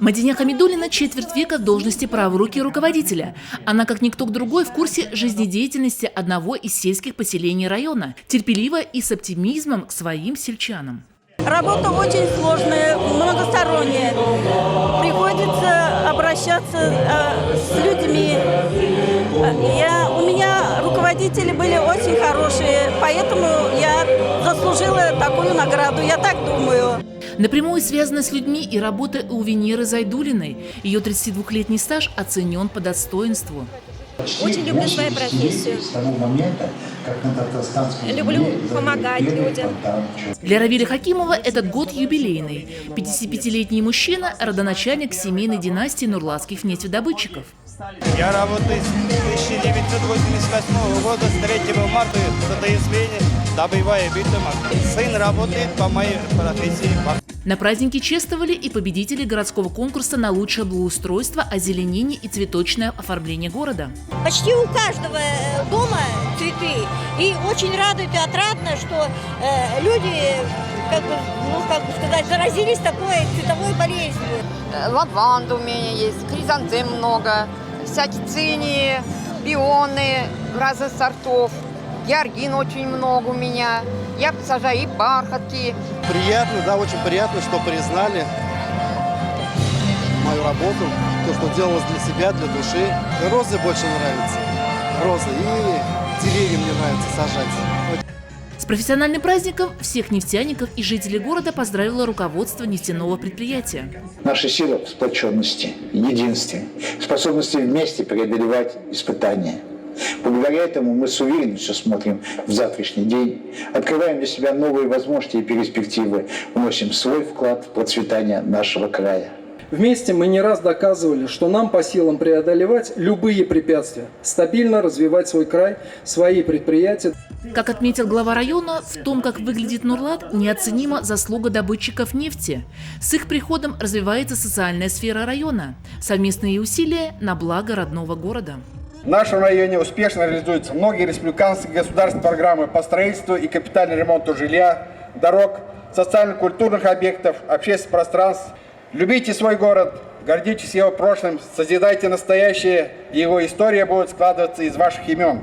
Мадиня Хамидуллина четверть века в должности правой руки руководителя. Она, как никто другой, в курсе жизнедеятельности одного из сельских поселений района, терпеливо и с оптимизмом к своим сельчанам. Работа очень сложная, многосторонняя. Приходится обращаться с людьми. У меня руководители были очень хорошие, поэтому я заслужила такую награду, я так думаю. Напрямую связана с людьми и работа у Венеры Зайдуллиной. Ее 32-летний стаж оценен по достоинству. Очень люблю свою профессию. Люблю помогать людям. Для Равиля Хакимова этот год юбилейный. 55-летний мужчина – родоначальник семейной династии нурлатских нефтедобытчиков. Я работаю с 1988 года, с 3 марта в Татаислене, добывая битум. Сын работает по моей профессии. На празднике чествовали и победителей городского конкурса на лучшее благоустройство, озеленение и цветочное оформление города. Почти у каждого дома цветы. И очень радует и отрадно, что люди, как бы сказать, заразились такой цветовой болезнью. Лаванда у меня есть, хризантем много, всякие цинии, пионы разных сортов. Георгин очень много у меня. Я посажаю и бархатки. Приятно, да, очень приятно, что признали мою работу, то, что делалось для себя, для души. Розы больше нравятся, розы, и деревья мне нравится сажать. С профессиональным праздником всех нефтяников и жителей города поздравило руководство нефтяного предприятия. Наша сила в сплоченности, единстве, способности вместе преодолевать испытания. Благодаря этому мы с уверенностью смотрим в завтрашний день, открываем для себя новые возможности и перспективы, вносим свой вклад в процветание нашего края. Вместе мы не раз доказывали, что нам по силам преодолевать любые препятствия, стабильно развивать свой край, свои предприятия. Как отметил глава района, в том, как выглядит Нурлат, неоценима заслуга добытчиков нефти. С их приходом развивается социальная сфера района, совместные усилия на благо родного города. В нашем районе успешно реализуются многие республиканские государственные программы по строительству и капитальному ремонту жилья, дорог, социально-культурных объектов, общественных пространств. Любите свой город, гордитесь его прошлым, созидайте настоящее, и его история будет складываться из ваших имен.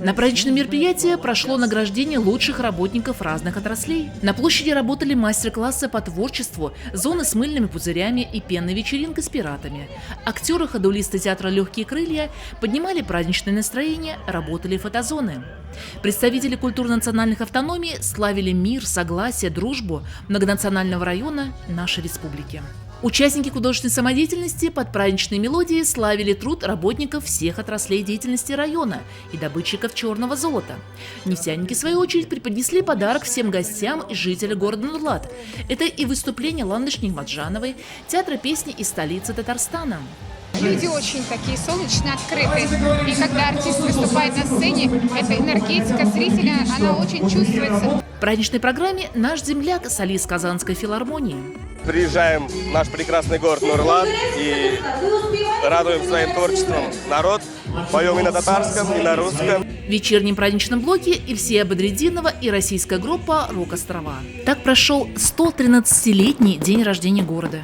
На праздничном мероприятии прошло награждение лучших работников разных отраслей. На площади работали мастер-классы по творчеству, зоны с мыльными пузырями и пенной вечеринкой с пиратами. Актеры-ходулисты театра «Легкие крылья» поднимали праздничное настроение, работали фотозоны. Представители культурно-национальных автономий славили мир, согласие, дружбу многонационального района нашей республики. Участники художественной самодеятельности под праздничной мелодией славили труд работников всех отраслей деятельности района и добытчиков черного золота. Нефтяники, в свою очередь, преподнесли подарок всем гостям и жителям города Нурлат. Это и выступление Ландыш Нигмаджановой, театра песни из столицы Татарстана. Люди очень такие солнечные, открытые. И когда артист выступает на сцене, эта энергетика зрителя, она очень чувствуется. В праздничной программе наш земляк, солист Казанской филармонии. Приезжаем в наш прекрасный город Нурлат и радуем своим творчеством народ. Поем и на татарском, и на русском. В вечернем праздничном блоке Ильсея Бадреддинова и российская группа «Рок-Острова». Так прошел 113-летний день рождения города.